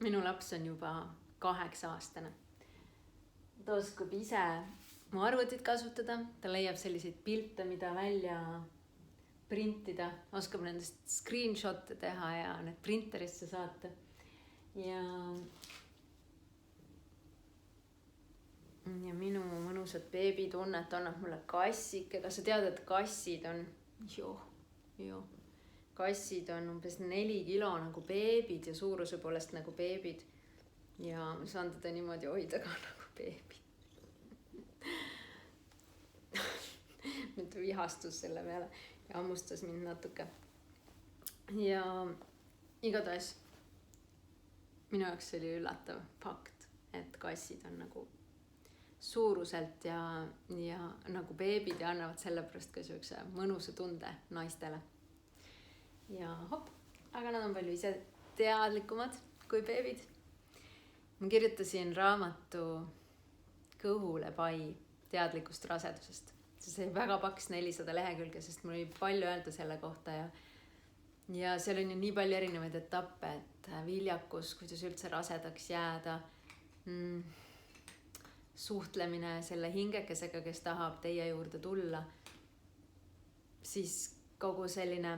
minu laps on juba 8-aastane. Ta oskab ise mu arvutit kasutada, ta leiab selliseid pilte, mida välja printida, oskab nendest screenshot'e teha ja need printerisse saata. Ja minu mõnusat beebitunnet annab mulle kassike. Kas sa tead, et kassid on, kassid on umbes 4 kilo nagu beebid ja suuruse poolest nagu beebid. Ja ma saan teda niimoodi hoida ka nagu beebid. Nüüd vihastus selle peale ja hammustas mind natuke. Ja igatahes minu jaoks oli üllatav fakt, et kassid on nagu suuruselt ja nagu beebid ja annavad sellepärast ka sellise mõnusa tunde naistele. Ja aga nad on palju ise teadlikumad kui beebid. Ma kirjutasin raamatu Kõhule pai teadlikust rasedusest. See oli väga paks 400 lehekülge, sest mul oli palju öelda selle kohta ja seal on ju nii palju erinevaid etappe, et viljakus, kuidas üldse rasedaks jääda, suhtlemine selle hingekesega, kes tahab teie juurde tulla, siis kogu selline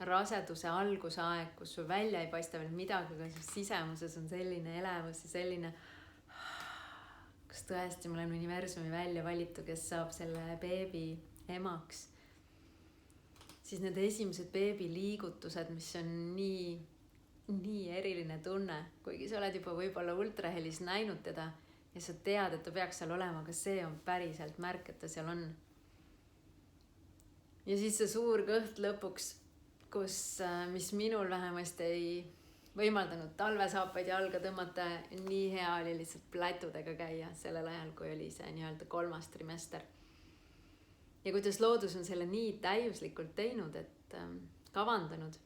raseduse alguse aeg, kus sul välja ei paista veel midagi, aga sisemuses on selline elevus ja selline, kas tõesti ma olen universumi välja valitu, kes saab selle beebi emaks. Siis need esimesed beebi liigutused, mis on nii eriline tunne, kuigi sa oled juba võib-olla ultrahelis näinud teda ja sa tead, et ta peaks seal olema, aga see on päriselt märk, et ta seal on. Ja siis see suur kõht lõpuks, mis minul vähemasti ei võimaldanud talvesaapaid jalga tõmmata, nii hea oli lihtsalt plätudega käia sellel ajal, kui oli see nii-öelda 3. trimester. Ja kuidas loodus on selle nii täiuslikult teinud, et kavandanud,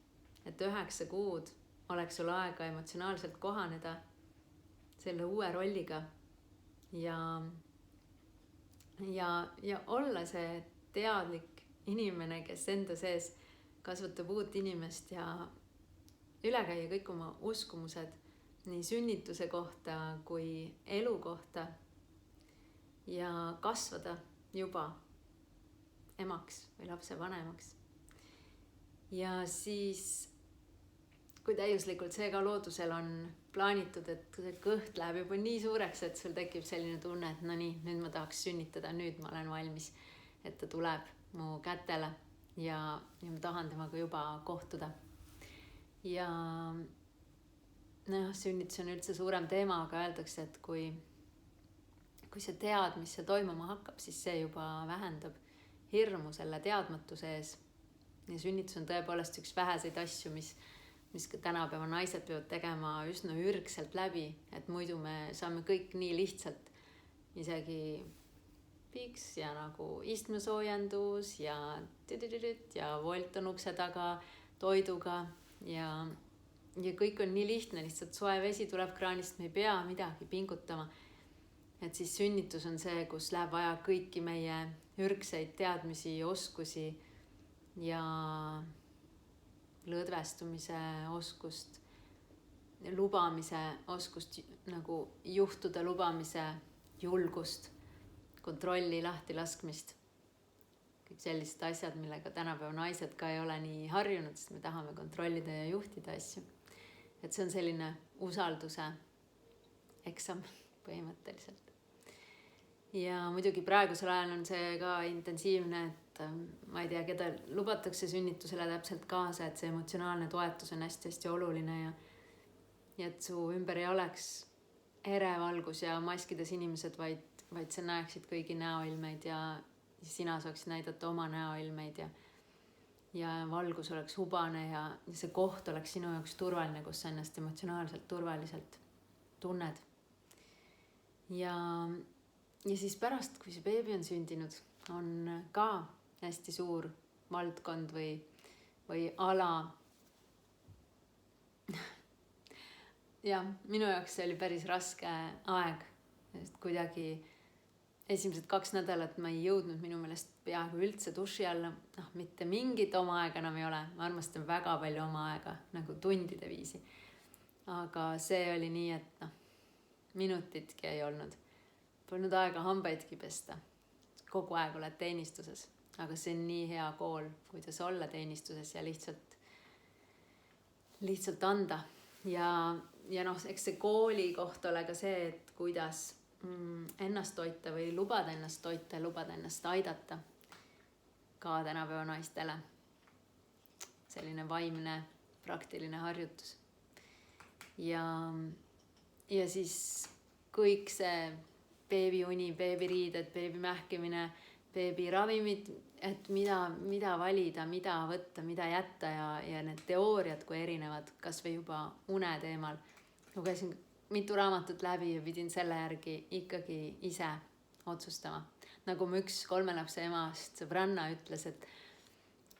et 9 kuud oleks sul aega emotsionaalselt kohaneda selle uue rolliga ja olla see teadlik inimene, kes enda sees kasvatab uut inimest ja üle käia kõik oma uskumused nii sünnituse kohta kui elu kohta ja kasvada juba emaks või lapse vanemaks. Ja siis, kui täiuslikult see ka loodusel on plaanitud, et see kõht läheb juba nii suureks, et sul tekib selline tunne, et no nii, nüüd ma tahaks sünnitada, nüüd ma olen valmis, et ta tuleb mu kätele ja ma tahan temaga juba kohtuda. Ja sünnitus on üldse suurem teema, aga öeldakse, et kui sa tead, mis see toimuma hakkab, siis see juba vähendab hirmu selle teadmatuse ees. Ja sünnitus on tõepoolest üks väheseid asju, mis ka tänapäeva naised peavad tegema üsna ürgselt läbi, et muidu me saame kõik nii lihtsalt, isegi piiks ja nagu istmesoojendus ja Wolt on ukse taga toiduga ja kõik on nii lihtne, lihtsalt soe vesi tuleb kraanist, me ei pea midagi pingutama. Et siis sünnitus on see, kus läheb vaja kõiki meie ürgseid teadmisi, oskusi ja lõdvestumise oskust, lubamise oskust, nagu juhtuda lubamise julgust, kontrolli lahti laskmist. Kõik sellised asjad, millega tänapäeva naised ka ei ole nii harjunud, sest me tahame kontrollida ja juhtida asju. Et see on selline usalduse eksam põhimõtteliselt. Ja muidugi praegusel ajal on see ka intensiivne, et ma ei tea, keda lubatakse sünnitusele täpselt kaasa, et see emotsionaalne toetus on hästi oluline ja et su ümber ei oleks erevalgus ja maskides inimesed, vaid sa näeksid kõigi näoilmeid ja sina saaksid näidata oma näoilmeid ja valgus oleks hubane ja see koht oleks sinu jaoks turvaline, kus sa ennast emotsionaalselt turvaliselt tunned. Ja siis pärast, kui see beebi on sündinud, on ka hästi suur valdkond või ala. Ja minu jaoks see oli päris raske aeg, sest kuidagi esimesed 2 nädalat ma ei jõudnud minu meelest peaaegu üldse duši alla. Mitte mingit oma aega enam ei ole. Ma armastan väga palju oma aega, nagu tundide viisi. aga see oli nii, et minutitki ei olnud. Polnud aega hambaidki pesta. Kogu aeg oled teenistuses. Aga see on nii hea kool, kuidas olla teenistuses ja lihtsalt anda. Ja eks see kooli koht ole ka see, et kuidas ennast toita või lubada ennast toita ja lubada ennast aidata ka tänapäeva naistele. Selline vaimne, praktiline harjutus. Ja siis kõik see beebiuni, beebiriided, beebimähkimine, beebiravimid, et mida valida, mida võtta, mida jätta ja need teooriad kui erinevad, kas või juba une teemal. Lugesin mitu raamatut läbi ja pidin selle järgi ikkagi ise otsustama. Nagu mu üks 3 lapse emast sõbranna ütles,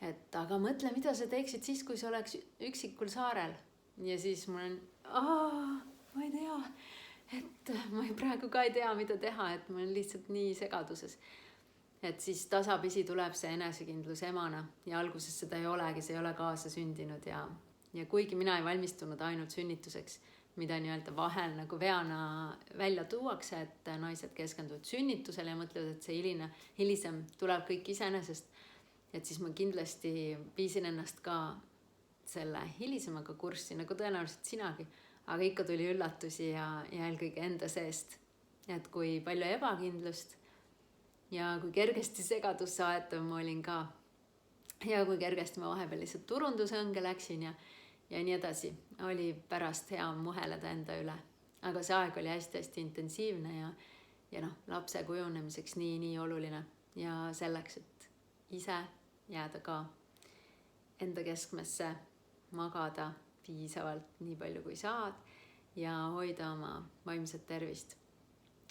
et aga mõtle, mida sa teeksid siis, kui sa oleks üksikul saarel. Ja siis mul on, ma ei tea, et ma praegu ka ei tea, mida teha, et ma olen lihtsalt nii segaduses. Et siis tasapisi tuleb see enesekindlus emana ja alguses seda ei olegi, see ei ole kaasa sündinud ja kuigi mina ei valmistunud ainult sünnituseks, mida nii-öelda vahel nagu veana välja tuuakse, et naised keskenduvad sünnitusele ja mõtlevad, et see hilisem tuleb kõik iseenesest, et siis ma kindlasti viisin ennast ka selle hilisemaga kurssi, nagu tõenäoliselt sinagi, aga ikka tuli üllatusi ja eelkõige enda seest, et kui palju ebakindlust ja kui kergesti segadusse aetav ma olin ka ja kui kergesti ma vahepeal lihtsalt turundusõnge läksin ja nii edasi. Oli pärast hea muheleda enda üle. Aga see aeg oli hästi intensiivne ja lapse kujunemiseks nii oluline ja selleks, et ise jääda ka enda keskmesse, magada piisavalt nii palju kui saad ja hoida oma vaimset tervist.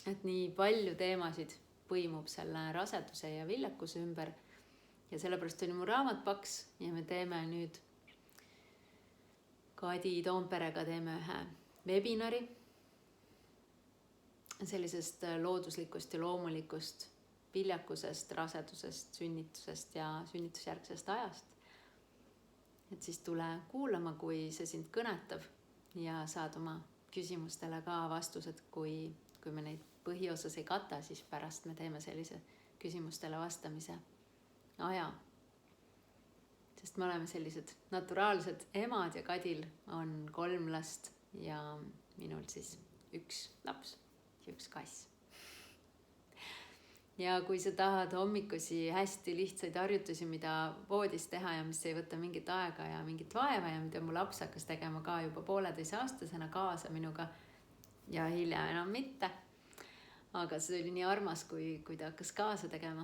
Et nii palju teemasid põimub selle raseduse ja viljakuse ümber ja sellepärast oli mu raamat paks ja me teeme nüüd Kadi Toomperega teeme ühe webinari sellisest looduslikust ja loomulikust viljakusest, rasedusest, sünnitusest ja sünnitusjärgsest ajast. Et siis tule kuulama, kui see sind kõnetab ja saad oma küsimustele ka vastused, kui me neid põhiosas ei kata, siis pärast me teeme sellise küsimustele vastamise aja. Sest me oleme sellised naturaalsed emad ja Kadil on 3 last ja minul siis 1 laps ja 1 kass. Ja kui sa tahad hommikusi hästi lihtsaid harjutusi, mida voodis teha ja mis ei võta mingit aega ja mingit vaeva ja mida mu laps hakkas tegema ka juba 1,5-aastasena kaasa minuga ja hiljem enam mitte, aga see oli nii armas, kui ta hakkas kaasa tegema,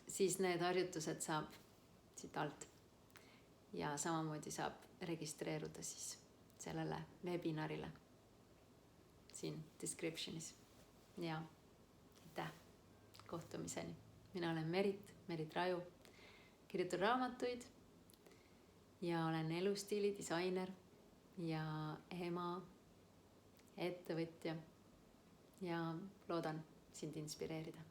siis need harjutused saab siit alt. Ja samamoodi saab registreeruda siis sellele webinarile siin descriptionis. Ja aitäh kohtumiseni. Mina olen Merit Raju, kirjutan raamatuid ja olen elustiilidisainer ja ema, ettevõtja ja loodan sind inspireerida.